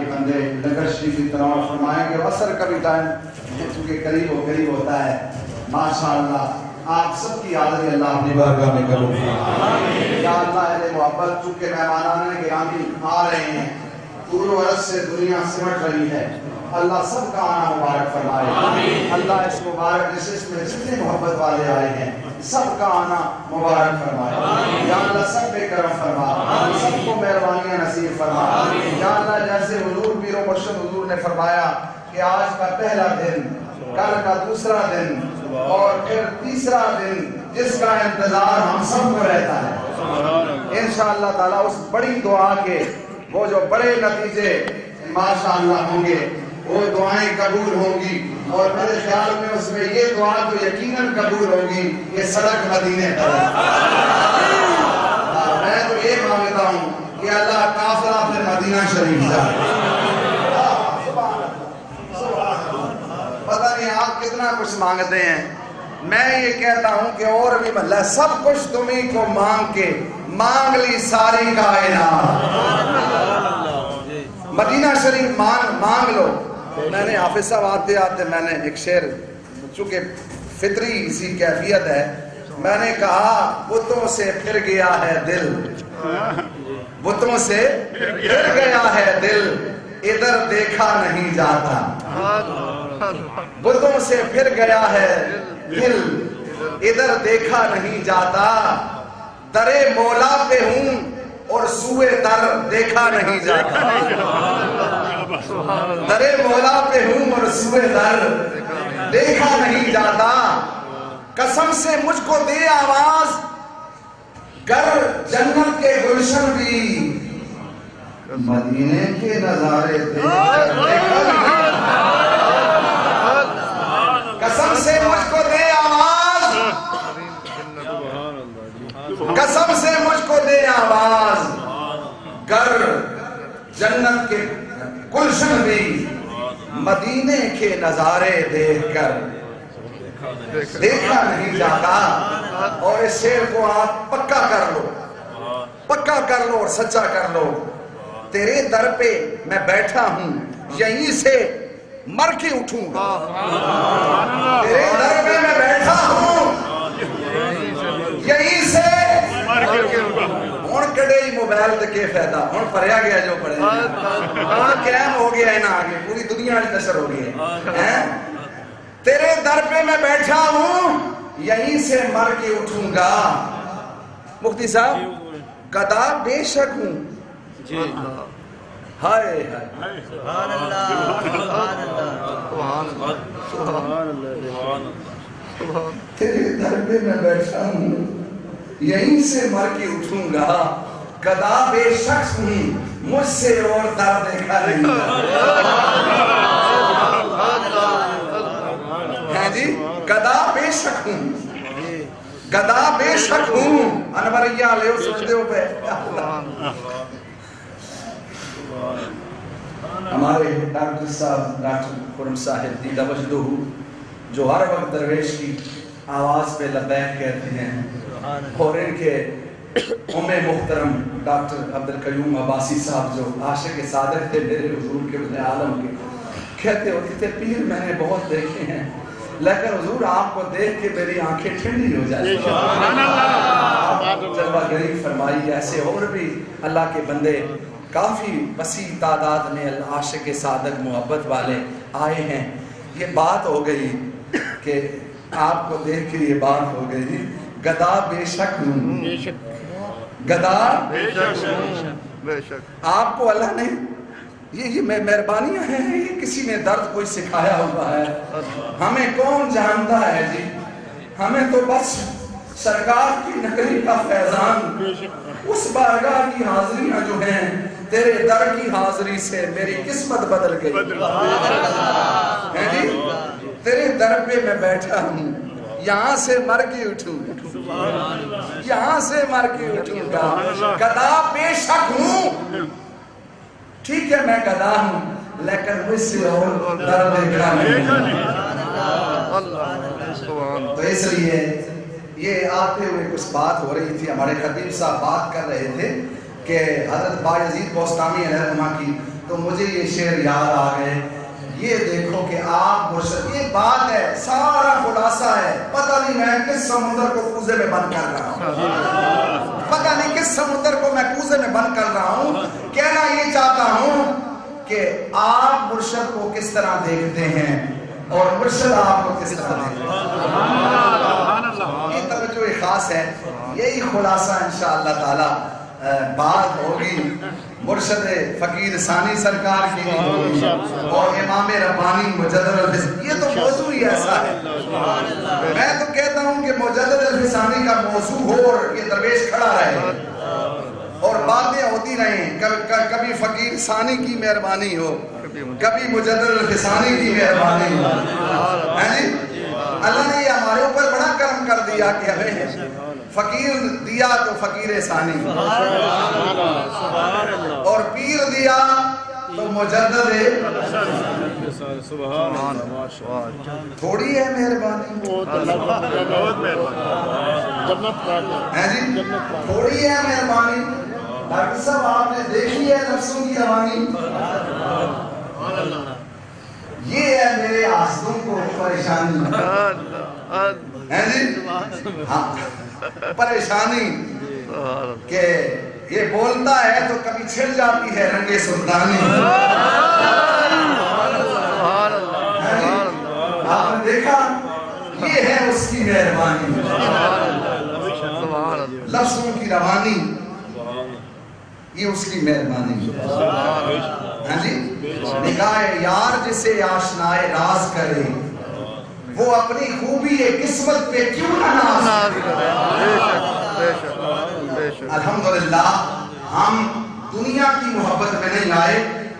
کے بندے لنگر شریف کی تلاوت فرمائیں گے. عصر کا بھی ٹائم چونکہ قریب ہوتا ہے. ماشاءاللہ آپ سب کی حاضری اللہ اپنی بارگاہ میں قبول فرمائے. یا اللہ اہل محبت چونکہ مہمانان گرامی آ رہے ہیں, دور و عرض سے دنیا سمٹ رہی ہے, اللہ سب کا آنا مبارک فرمائے. اللہ اس مبارک نشست میں جتنے محبت والے آئے ہیں سب کا آنا مبارک فرمائے. یا اللہ سب پہ کرم فرما, سب کو مہربانیاں نصیب فرما. یا اللہ جیسے حضور پیر و مرشد حضور نے فرمایا کہ آج کا پہلا دن, کل کا دوسرا دن اور پھر تیسرا دن جس کا انتظار ہم سب کو رہتا ہے, انشاءاللہ تعالیٰ اس بڑی دعا کے وہ جو بڑے نتیجے ماشاءاللہ ہوں گے وہ دعائیں قبول ہوں گی. اور میرے خیال میں اس میں یہ دعا تو یقیناً قبول ہوگی کہ سڑک مدینے پر ہے. میں تو یہ مانگتا ہوں کہ اللہ کافرہ پھر مدینہ شریف جائے. پتہ نہیں آپ کتنا کچھ مانگتے ہیں, میں یہ کہتا ہوں کہ اور بھی بھلا سب کچھ تمہیں کو مانگ کے مانگ لی ساری کائنات. مدینہ شریف مانگ لو. میں نے حافظ صاحب آتے آتے میں نے ایک شعر, چونکہ فطری اسی کیفیت ہے, میں نے کہا بتوں سے پھر گیا ہے دل, بتوں سے پھر گیا ہے دل, ادھر دیکھا نہیں جاتا. بتوں سے پھر گیا ہے دل, ادھر دیکھا نہیں جاتا. درے مولا پہ ہوں اور سوئے در دیکھا نہیں جاتا. درے مولا پہ ہوں اور سوئے در دیکھا نہیں جاتا. قسم سے مجھ کو دے آواز گر جنت کے گلشن بھی مدینے کے نظارے دیکھا نہیں جاتا. قسم سے مجھ کو دے آواز, قسم سے مجھ کو دے آواز گر جنت کے گلشن بھی مدینے کے نظارے دیکھ کر دیکھا نہیں جاتا. اور اس شعر کو آپ پکا کر لو, پکا کر لو اور سچا کر لو. تیرے در پہ میں بیٹھا ہوں یہیں سے مر کے اٹھوں گا. تیرے در پہ میں بیٹھا ہوں یہیں سے ہون کڑے ہی موبائل دکے فیدہ ہون پڑھیا گیا جو پڑھے ہون قائم ہو گیا ہے نا, آگے پوری دنیا میں نشر ہو گئی ہے. تیرے در پہ میں بیٹھا ہوں یہیں سے مر کے اٹھوں گا. مفتی صاحب گدا بے شک ہوں, ہائے ہائے سبحان اللہ سبحان اللہ. تیرے در پہ میں بیٹھا ہوں یہیں سے مر کے اٹھوں گا. گدا بے شخص ہوں مجھ سے اور در دیکھا نہیں ہے جی. گدا بے شک ہوں, گدا بے شک ہوں. انوریا لے سجدے ہو پہ ہمارے ڈاکٹر صاحب ڈاکٹر خرم صاحب دیدہ وجدہ جو ہر وقت درویش کی آواز پہ لبیک کہتے ہیں, اور ان کے ام محترم ڈاکٹر عبدالقیوم عباسی صاحب جو عاشق صادق تھے میرے حضور کے ابن عالم کے, کہتے ہوتے تھے پیر میں نے بہت دیکھے ہیں لیکن حضور آپ کو دیکھ کے میری آنکھیں ٹھنڈی ہو جاتی ہیں. جلوہ گری فرمائی. ایسے اور بھی اللہ کے بندے کافی وسیع تعداد میں عاشق صادق محبت والے آئے ہیں. یہ بات ہو گئی کہ آپ کو دیکھ کے یہ بات ہو گئی, گدا بے شک ہوں, گدا بے شک. آپ کو اللہ نے یہ مہربانیاں ہیں, یہ کسی نے درد کوئی سکھایا ہوا ہے, ہمیں کون جانتا ہے جی. ہمیں تو بس سرکار کی نقلی کا فیضان, اس بارگاہ کی حاضریاں جو ہیں تیرے در کی حاضری سے میری قسمت بدل گئی ہے جی. تیرے در پہ میں بیٹھا ہوں یہاں سے مر کے اٹھوں, یہاں سے مر کے اٹھوں گا. گدا بے شک ہوں, ٹھیک ہے میں گدا ہوں لیکن مجھ سے اور در دیکھا نہیں. تو اس لیے یہ آتے ہوئے کچھ بات ہو رہی تھی, ہمارے خطیب صاحب بات کر رہے تھے کہ حضرت بایزید بوستامی علیہ الرحمہ کی, تو مجھے یہ شعر یاد آ گئے. یہ دیکھو کہ آپ مرشد, یہ بات ہے, سارا خلاصہ ہے. پتہ نہیں میں کس سمندر کو کوزے میں بند کر رہا ہوں, پتہ نہیں کس سمندر کو میں کوزے میں بند کر رہا ہوں. کہنا یہ چاہتا ہوں کہ آپ مرشد کو کس طرح دیکھتے ہیں اور مرشد آپ کو کس طرح دیکھتے ہیں. یہ توجہ خاص ہے. یہی خلاصہ انشاءاللہ تعالی بات ہوگی مرشد فقیر ثانی سرکار کی اور امام ربانی مجدد الفسانی. یہ تو موضوع ہی ایسا ہے. میں تو کہتا ہوں کہ مجدد الفسانی کا موضوع ہو اور یہ درویش کھڑا رہے اور باتیں ہوتی رہیں. کبھی فقیر ثانی کی مہربانی ہو, کبھی مجدد الفسانی کی مہربانی ہو. اللہ نے یہ ہمارے اوپر بڑا کرم کر دیا کہ ہمیں فقیر دیا تو فقیر ثانی, اور پیر دیا تو مجدد. تھوڑی ہے مہربانی, تھوڑی ہے مہربانی. ڈاکٹر صاحب آپ نے دیکھی ہے نفسوں کی روانی. یہ ہے میرے آسدوں کو پریشانی. پریشانی کہ یہ بولتا ہے تو کبھی چھڑ جاتی ہے رنگ سلطانی. آپ نے دیکھا, یہ ہے اس کی مہربانی. لفظوں کی روانی, یہ اس کی مہربانی. نگاہ یار جسے آشنائے راز کرے, وہ اپنی خوبی قسمت پہ کیوں نہ ناز کرے. الحمدللہ ہم دنیا کی محبت میں نہیں آئے,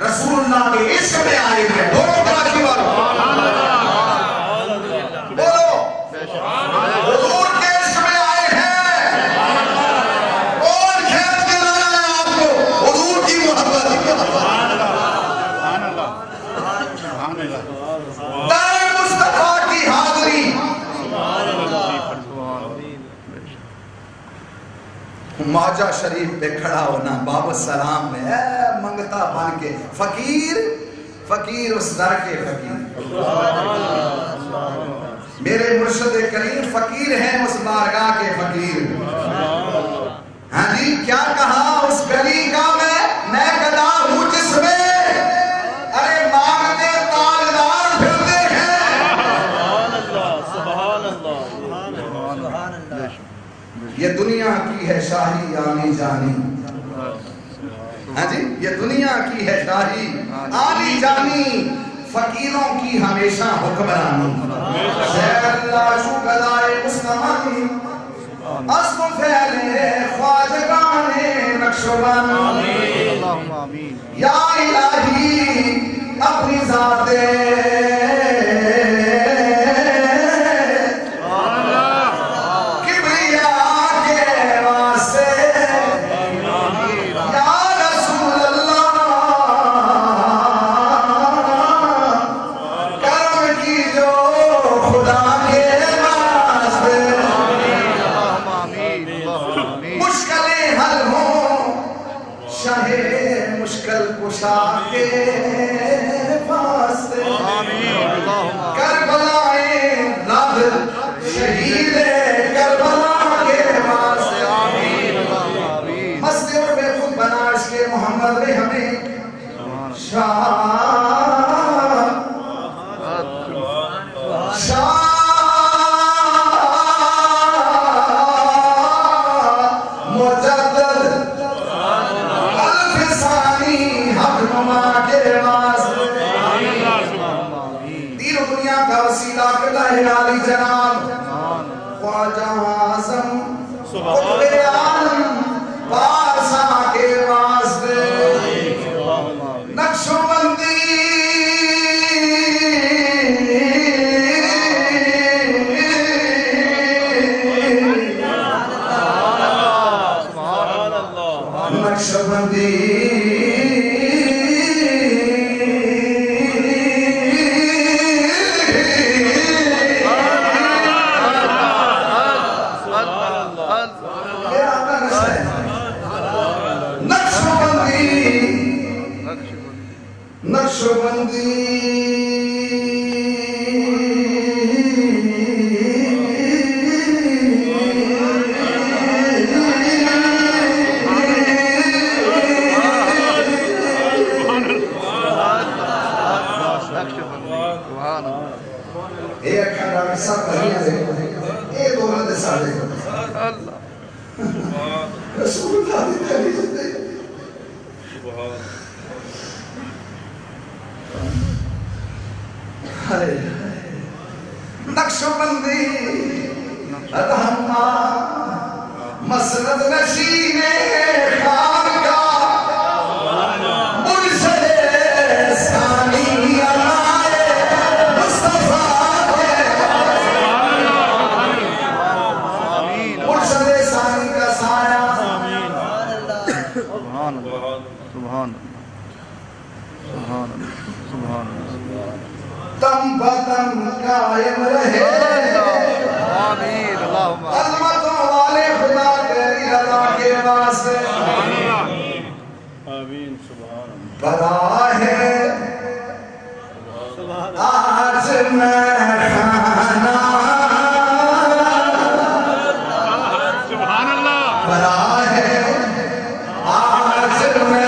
رسول اللہ کے عشق میں آئے ہیں. بولو کراچی والو, بولو حضور کے عشق میں آئے ہیں. کون کھیت کے لانا ہے آپ کو حضور کی محبت. دائیں مصطفیٰ کی حاضری, ماجہ شریف پہ کھڑا ہونا باب السلام میں منگتا بن کے. فقیر فقیر اس در کے فقیر. میرے مرشد کریم فقیر ہیں اس بارگاہ کے فقیر. ہاں جی, کیا کہا اس گلی کا میں گدا ہوں جس میں ارے مانگتے تاجدار پھرتے ہیں. یہ دنیا کی ہے شاہی آنی جانی. ہاں جی, یہ دنیا کی ہے شاہی آنی جانی, فقیروں کی ہمیشہ حکمرانی. شہر اللہ شو گدائے مستمانی, اسم پھیلے خواجگان نقشبان. یا الہی اپنی ذات نقشبندی ایک کھڑا سب بھائیاں دے ایک دورہ دے سارے رسول اللہ دی تحریج دے نقشبندی ادھما مسند نشین خان کا مرشد ثانی علائے مصطفیٰ مرشد ثانی کا سایہ سبحان اللہ سبحان اللہ سبحان اللہ تم بدم قائم رہے عظمتوں والے خدا تیری رضا کے واسطے بڑا ہے آج میں کھانا بڑا ہے آج میں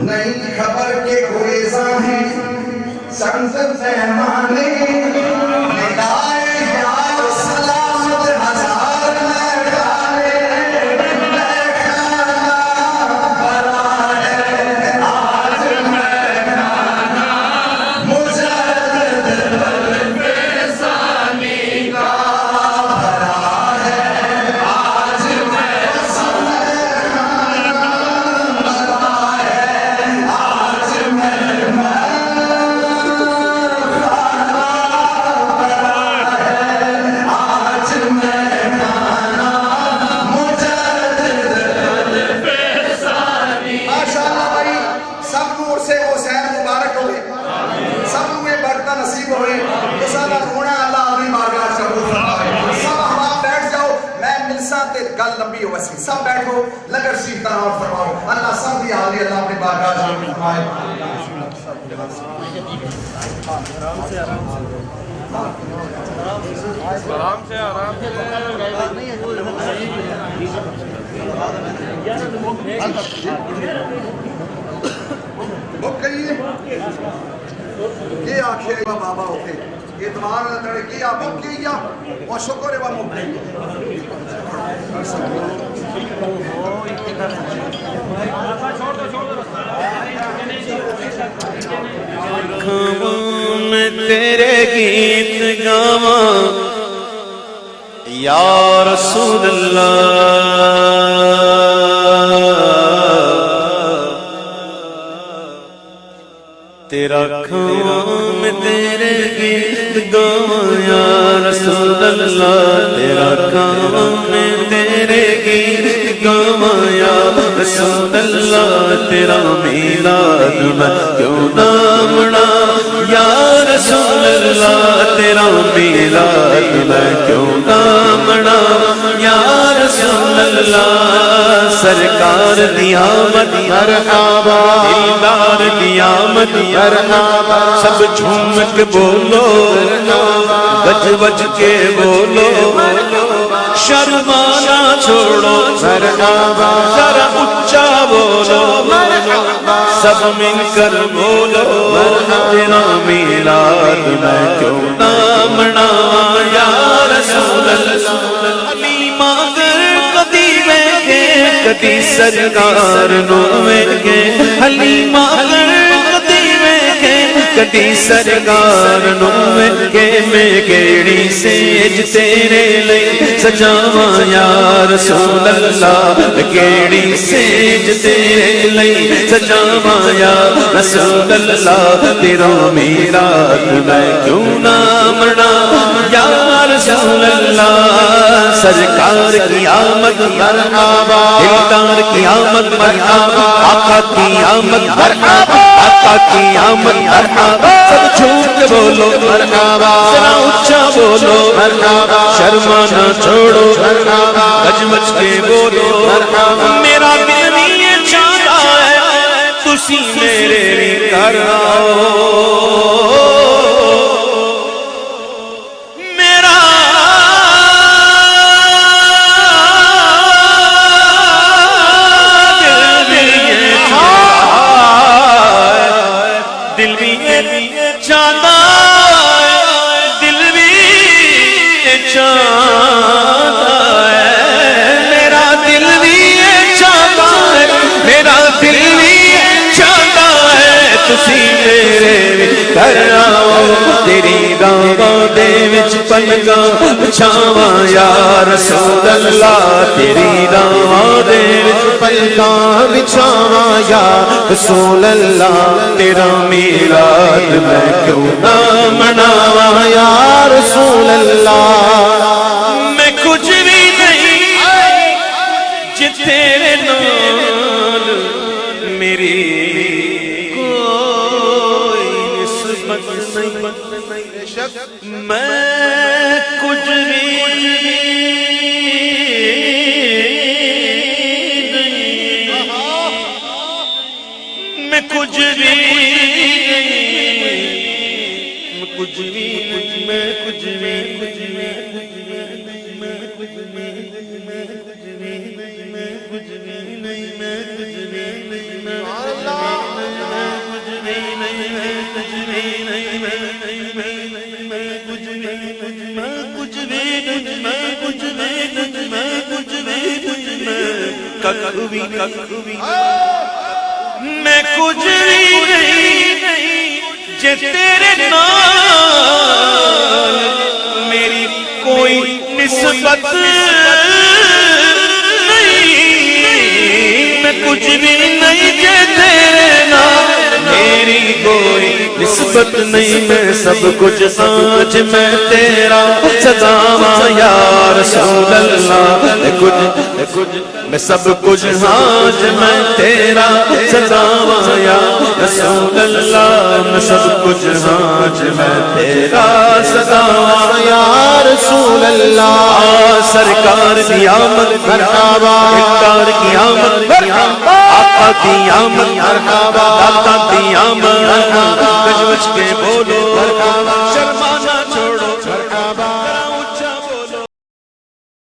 نہیں خبر کے گریزاں ہیں سنزل زیمانے ندائے یا سلامت ہزار میں کھانے میں کھانا بڑا ہے آج میں کھانا مجدد قلب ثانی کا بڑا ہے آج میں نصیب ہوئے تو سارا رونا اللہ اپنی بارگاہ سے قبول فرمائے سب احباب بیٹھ جاؤ میں ملسا تے گل لمبی ہو ویسی سب بیٹھو لنگر شریف تناول فرماؤ اللہ سب دی حالی اللہ اپنی بارگاہ سے قبول فرمائے آرام سے آرام بک گئی ہے یہ آنکھیں بابا ہوتے اعتبار نہ کرے کیا بک کیا اور شکر ہے وہ مک گئی میں تیرے گیت گاواں یا رسول اللہ تیرا کھم میں تیرے گیت گاواں یا رسول اللہ، تیرا کام میں تیرے گیت گاواں یا رسول اللہ، تیرا میلاد میں کیوں نہ مناواں یا رسول اللہ، تیرا میلاد میں کیوں نہ مناواں یا رسول اللہ، سرکار دی آمد مرحبا، دلدار دی آمد مرحبا، سب جھوم کے بولو گج بج کے بولو، شرمانا چھوڑو مرحبا، ذرا اچا بولو مرحبا، سب مل کر بولو تیرا میلاد میں کیوں نہ مناواں یا رسول اللہ، حلیمہ گر کدی ویکھے کدی سرکار نو ویکھے، حلیمہ گر کدی ویکھے کدی سرکار نو ویکھے، میں کیڑی سیج تیرے لئی سجاواں یا رسول اللہ، کیڑی سیج تیرے لئی سجاواں یا رسول اللہ، تیرا میلاد میں کیوں نہ مناواں یا رسول اللہ، سرکار کی آمد مرحبا، دلدار کی آمد مرحبا، آقا کی آمد مرحبا، آقا کی آمد مرحبا، سب جھوم کے بولو مرحبا، ذرا اونچا بولو مرحبا، شرمانا چھوڑو مرحبا، گج مچ کے بولو مرحبا، میرا دل بھی یہ چاہتا ہے تسی میرے بھی کر آؤ، دل بھی چاہتا ہے، دل بھی چاہتا ہے، میرا دل بھی چاہتا ہے، میرا دل بھی چاہتا ہے تسی میرے گھر آؤ، تیری گاواں دے وچ پلکاں بچھاواں یا رسول اللہ، تیری گاواں دے وچ پلکاں بچھاواں یا رسول اللہ، تیرا میلاد میں کیوں نہ مناواں یا رسول اللہ، میں کچھ بھی نہیں جے تیرے نال میری کوئی نسبت نہیں، میں کچھ بھی کچھ بھی کچھ بھی میں کچھ بھی میں کچھ بھی نہیں جے تیرے نال میری کوئی نسبت نہیں، میں کچھ بھی نہیں جے تیرے نال میری کوئی نسبت نہیں، میں سب کچھ آج میں تیرا سجاواں یا رسول اللہ، میں سب کچھ آج میں تیرا سجاواں یا رسول اللہ، میں سب کچھ آج میں تیرا سجاواں یا رسول اللہ، سرکار کی آمد مرحبا، سرکار کی آمد مرحبا، آقا کی آمد مرحبا، داتا کی آمد مرحبا، گج بج کے بولو مرحبا،